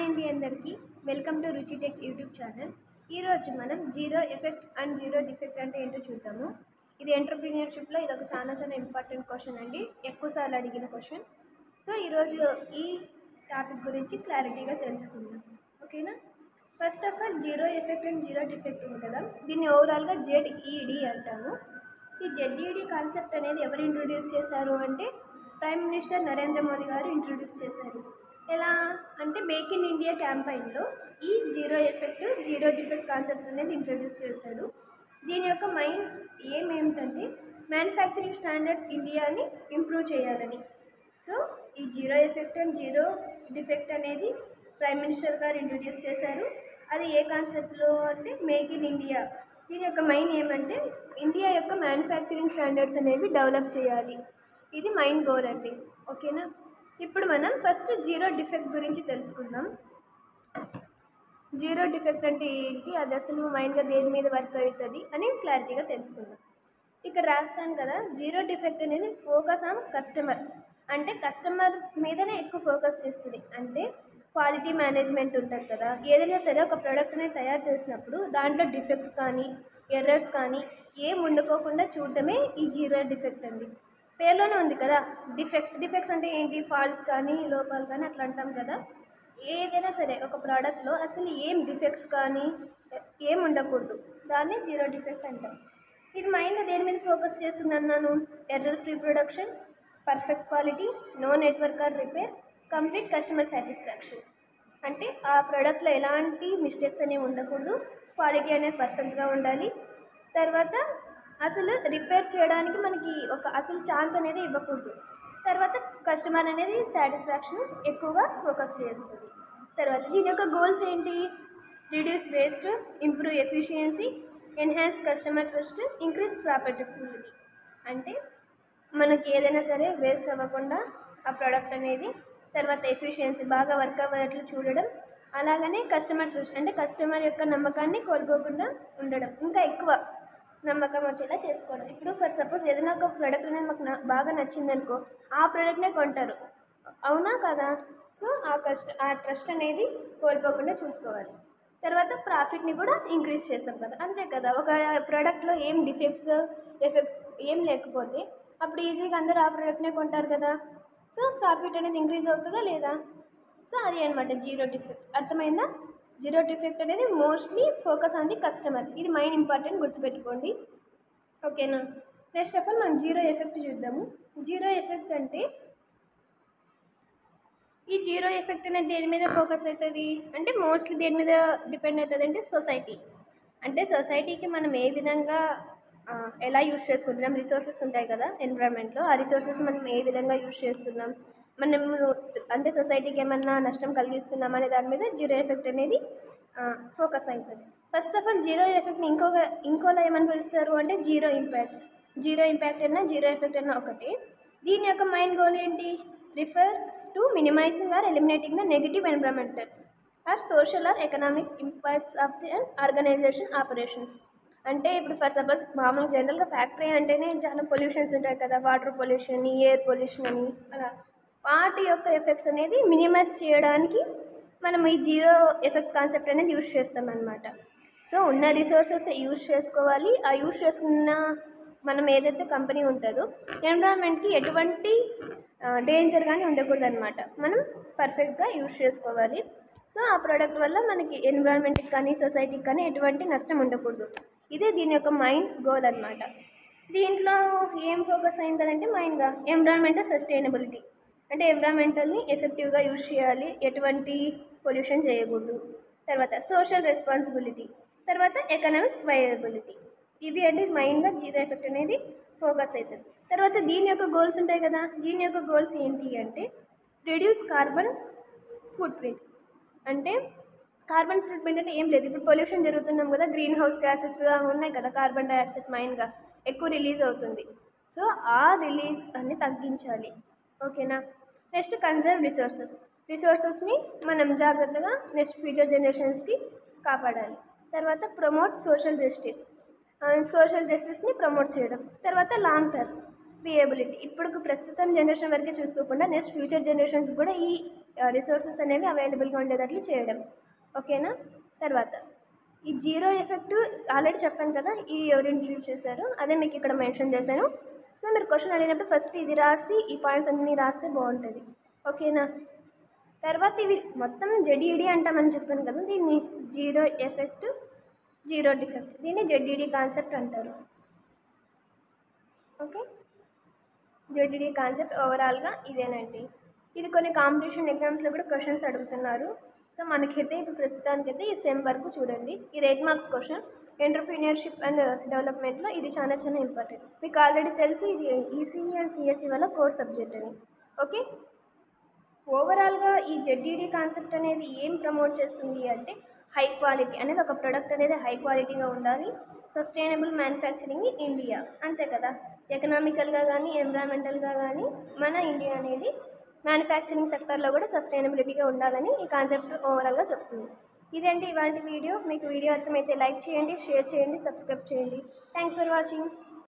అండి అందరికీ welcome to రుచి టెక్ యూట్యూబ్ ఛానల్. ఈరోజు మనం zero effect and zero defect అంటే ఏంటో చూద్దాము. ఇది ఎంటర్‌ప్రెన్యూర్‌షిప్‌లో ఇది ఒక చాలా ఇంపార్టెంట్ క్వశ్చన్ అండి, ఎక్కువసార్లు అడిగిన క్వశ్చన్. సో ఈరోజు ఈ టాపిక్ గురించి క్లారిటీగా తెలుసుకుందాం, ఓకేనా. First of all zero effect and zero defect ఉంది కదా, దీన్ని ఓవరాల్గా ZED అంటాము. ఈ ZED కాన్సెప్ట్ అనేది ఎవరు ఇంట్రొడ్యూస్ చేశారు అంటే ప్రైమ్ మినిస్టర్ నరేంద్ర మోదీ గారు ఇంట్రొడ్యూస్ చేశారు. ఎలా అంటే మేక్ ఇన్ ఇండియా క్యాంపెయిన్లో ఈ zero effect zero defect concept అనేది ఇంట్రొడ్యూస్ చేశారు. దీని యొక్క మెయిన్ ఏమిటంటే మ్యానుఫ్యాక్చరింగ్ స్టాండర్డ్స్ ఇండియాని ఇంప్రూవ్ చేయాలని. సో ఈ zero effect and zero defect అనేది ప్రైమ్ మినిస్టర్ గారు ఇంట్రొడ్యూస్ చేశారు. అది ఏ కాన్సెప్ట్లో అంటే మేక్ ఇన్ ఇండియా. దీని యొక్క మెయిన్ ఏమంటే ఇండియా యొక్క మ్యానుఫ్యాక్చరింగ్ స్టాండర్డ్స్ అనేవి డెవలప్ చేయాలి. ఇది మెయిన్ గోల్ అండి, ఓకేనా. ఇప్పుడు మనం ఫస్ట్ జీరో డిఫెక్ట్ గురించి తెలుసుకుందాం. జీరో డిఫెక్ట్ అంటే ఏంటి, అది అసలు మైండ్గా దేని మీద వర్క్ అవుతుంది అని క్లారిటీగా తెలుసుకుందాం. ఇక్కడ రాస్తాను కదా, జీరో డిఫెక్ట్ అనేది ఫోకస్ ఆన్ కస్టమర్, అంటే కస్టమర్ మీదనే ఎక్కువ ఫోకస్ చేస్తుంది. అంటే క్వాలిటీ మేనేజ్మెంట్ ఉంటుంది కదా, ఏదైనా సరే ఒక ప్రోడక్ట్ అనేది తయారు చేసినప్పుడు దాంట్లో డిఫెక్ట్స్ కానీ ఎర్రర్స్ కానీ ఏం ఉండుకోకుండా చూడటమే ఈ జీరో డిఫెక్ట్ అండి. పేర్లోనే ఉంది కదా డిఫెక్ట్స్ అంటే ఏంటి, ఫాల్ట్స్ కానీ లోపాలు కానీ అట్లా అంటాం కదా. ఏదైనా సరే ఒక ప్రోడక్ట్లో అసలు ఏం డిఫెక్ట్స్ కానీ ఏం ఉండకూడదు, దాన్ని జీరో డిఫెక్ట్ అంటాం. ఇది మైండ్గా దేని మీద ఫోకస్ చేస్తుంది అన్నాను, error free production, perfect quality, no network or repair, complete customer satisfaction. అంటే ఆ ప్రోడక్ట్లో ఎలాంటి మిస్టేక్స్ అనేవి ఉండకూడదు, క్వాలిటీ అనేది పర్ఫెక్ట్గా ఉండాలి. తర్వాత అసలు రిపేర్ చేయడానికి మనకి ఒక అసలు ఛాన్స్ అనేది ఇవ్వకూడదు. తర్వాత కస్టమర్ అనేది సాటిస్ఫాక్షన్ ఎక్కువగా ఫోకస్ చేస్తుంది. తర్వాత దీని యొక్క గోల్స్ ఏంటి, reduce waste, improve efficiency, enhance customer trust, increase profitability. అంటే మనకి ఏదైనా సరే వేస్ట్ అవ్వకుండా ఆ ప్రోడక్ట్ అనేది, తర్వాత ఎఫిషియన్సీ బాగా వర్క్ అవ్వేట్లు చూడడం, అలాగనే కస్టమర్ ట్రస్ట్ అంటే కస్టమర్ యొక్క నమ్మకాన్ని కోల్పోకుండా ఉండడం, ఇంకా ఎక్కువ నమ్మకం వచ్చేలా చేసుకోవడం. ఇప్పుడు ఫర్ సపోజ్ ఏదైనా ఒక ప్రోడక్ట్ అనేది మాకు బాగా నచ్చిందనుకో, ఆ ప్రోడక్ట్నే కొంటారు, అవునా కదా. సో ఆ ట్రస్ట్ అనేది కోల్పోకుండా చూసుకోవాలి. తర్వాత ప్రాఫిట్ని కూడా ఇంక్రీజ్ చేస్తాం కదా, అంతే కదా. ఒక ప్రోడక్ట్లో ఏం ఎఫెక్ట్స్ ఏం లేకపోతే అప్పుడు ఈజీగా అందరూ ఆ ప్రోడక్ట్నే కొంటారు కదా. సో ప్రాఫిట్ అనేది ఇంక్రీజ్ అవుతుందా లేదా. సో అది అనమాట జీరో డిఫెక్ట్, అర్థమైందా. జీరో డిఫెక్ట్ అనేది mostly focus on the customer, ఇది మెయిన్ ఇంపార్టెంట్, గుర్తుపెట్టుకోండి, ఓకేనా. నెక్స్ట్ ఆఫ్ ఆల్ మనం జీరో ఎఫెక్ట్ చూద్దాము. జీరో ఎఫెక్ట్ అంటే ఈ జీరో ఎఫెక్ట్ అనేది దేని మీద ఫోకస్ అవుతుంది అంటే మోస్ట్లీ దేని మీద డిపెండ్ అవుతుంది అంటే సొసైటీ. అంటే సొసైటీకి మనం ఏ విధంగా ఎలా యూజ్ చేసుకుంటున్నాం, రిసోర్సెస్ ఉంటాయి కదా ఎన్విరాన్మెంట్లో, ఆ రిసోర్సెస్ మనం ఏ విధంగా యూజ్ చేస్తున్నాం, మనము అంటే సొసైటీకి ఏమన్నా నష్టం కలిగిస్తున్నాం అనే దాని మీద జీరో ఎఫెక్ట్ అనేది ఫోకస్ అవుతుంది. ఫస్ట్ ఆఫ్ ఆల్ జీరో ఎఫెక్ట్ని ఇంకోలా ఏమని పిలుస్తారు అంటే జీరో ఇంపాక్ట్. జీరో ఇంపాక్ట్ అయినా జీరో ఎఫెక్ట్ అయినా ఒకటి. దీని యొక్క మెయిన్ గోల్ ఏంటి, refers to minimising or eliminating the negative environmental or social or economic impacts of the organisation operations. అంటే ఇప్పుడు ఫర్ సపోజ్ మామూలుగా జనరల్గా ఫ్యాక్టరీ అంటేనే చాలా పొల్యూషన్స్ ఉంటాయి కదా, వాటర్ పొల్యూషన్, ఎయిర్ పొల్యూషన్ అని, అలా వాటి యొక్క ఎఫెక్ట్స్ అనేది మినిమైజ్ చేయడానికి మనం ఈ జీరో ఎఫెక్ట్ కాన్సెప్ట్ అనేది యూజ్ చేస్తాం అన్నమాట. సో ఉన్న రిసోర్సెస్ యూజ్ చేసుకోవాలి, ఆ యూజ్ చేసుకున్న మనం ఏదైతే కంపెనీ ఉంటుందో ఎన్విరాన్మెంట్కి ఎటువంటి డేంజర్ కానీ ఉండకూడదు అనమాట, మనం పర్ఫెక్ట్గా యూజ్ చేసుకోవాలి. సో ఆ ప్రోడక్ట్ వల్ల మనకి ఎన్విరాన్మెంట్కి కానీ సొసైటీకి కానీ ఎటువంటి నష్టం ఉండకూడదు, ఇదే దీని యొక్క మెయిన్ గోల్ అనమాట. దీంట్లో ఏం ఫోకస్ అయిందంటే మెయిన్గా ఎన్విరాన్మెంటల్ సస్టైనబిలిటీ, అంటే ఎన్విరాన్మెంటల్ని ఎఫెక్టివ్గా యూజ్ చేయాలి, ఎటువంటి పొల్యూషన్ చేయకూడదు. తర్వాత సోషల్ రెస్పాన్సిబిలిటీ, తర్వాత ఎకనామిక్ వైరబిలిటీ, ఇవి అంటే మెయిన్గా జీరో ఎఫెక్ట్ అనేది ఫోకస్ అవుతుంది. తర్వాత దీని యొక్క గోల్స్ ఉంటాయి కదా, దీని యొక్క గోల్స్ ఏంటి అంటే రిడ్యూస్ కార్బన్ ఫుట్ ప్రింట్. అంటే కార్బన్ ఫుట్ ప్రింట్ అంటే ఏం లేదు, ఇప్పుడు పొల్యూషన్ జరుగుతున్నాం కదా, గ్రీన్ హౌస్ గ్యాసెస్ ఉన్నాయి కదా, కార్బన్ డైఆక్సైడ్ మెయిన్గా ఎక్కువ రిలీజ్ అవుతుంది. సో ఆ రిలీజ్ అన్ని తగ్గించాలి, ఓకేనా. నెక్స్ట్ కన్జర్వ్ రిసోర్సెస్ని మనం జాగ్రత్తగా నెక్స్ట్ ఫ్యూచర్ జనరేషన్స్కి కాపాడాలి. తర్వాత ప్రమోట్ సోషల్ జస్టిస్ని ప్రమోట్ చేయడం. తర్వాత లాంగ్ టర్మ్ వియబిలిటీ, ఇప్పుడు ప్రస్తుతం జనరేషన్ వరకే చూసుకోకుండా నెక్స్ట్ ఫ్యూచర్ జనరేషన్స్ కూడా ఈ రిసోర్సెస్ అనేవి అవైలబుల్గా ఉండేటట్లు చేయడం. ఓకేనా. తర్వాత ఈ జీరో ఎఫెక్ట్ ఆల్రెడీ చెప్పాను కదా, ఈ ఎవరు ఇంట్రడ్యూస్ చేశారు అదే మీకు ఇక్కడ మెన్షన్ చేశాను. సో మీరు క్వశ్చన్ అడిగినప్పుడు ఫస్ట్ ఇది రాసి ఈ పాయింట్స్ అన్నీ రాస్తే బాగుంటుంది. ఓకేనా. తర్వాత ఇవి మొత్తం జెడ్ఈడి అంటామని చెప్పాను కదా, దీన్ని జీరో ఎఫెక్ట్ జీరో డిఫెక్ట్, దీన్ని జెడ్ఈడి కాన్సెప్ట్ అంటారు. ఓకే. జెడ్ఈడి కాన్సెప్ట్ ఓవరాల్గా ఇదేనండి. ఇది కొన్ని కాంపిటీషన్ ఎగ్జామ్స్లో కూడా క్వశ్చన్స్ అడుగుతున్నారు. సో మనకైతే ఇప్పుడు ప్రస్తుతానికైతే ఈ సెమ్ వరకు చూడండి. ఇది 8 మార్క్స్ క్వశ్చన్. ఎంటర్‌ప్రెన్యూర్‌షిప్ అండ్ డెవలప్మెంట్లో ఇది చాలా చాలా ఇంపార్టెంట్. మీకు ఆల్రెడీ తెలుసు ఇది ఈసీఈ అండ్ సిఎస్ఈ వల్ల కోర్ సబ్జెక్ట్ అని. ఓకే. ఓవరాల్గా ఈ జెడ్ఈడి కాన్సెప్ట్ అనేది ఏం ప్రమోట్ చేస్తుంది అంటే హై క్వాలిటీ అనేది, ఒక ప్రొడక్ట్ అనేది హై క్వాలిటీగా ఉండాలి, సస్టైనబుల్ మ్యానుఫ్యాక్చరింగ్ ఇన్ ఇండియా, అంతే కదా. ఎకనామికల్గా కానీ ఎన్విరాన్మెంటల్గా కానీ మన ఇండియా అనేది మ్యానుఫ్యాక్చరింగ్ సెక్టర్లో కూడా సస్టైనబిలిటీగా ఉండాలని ఈ కాన్సెప్ట్ ఓవరాల్గా చెప్తుంది. ఇదేంటి ఇవాళ వీడియో. మీకు వీడియో అర్థమైతే లైక్ చేయండి, షేర్ చేయండి, సబ్స్క్రైబ్ చేయండి. Thanks for watching.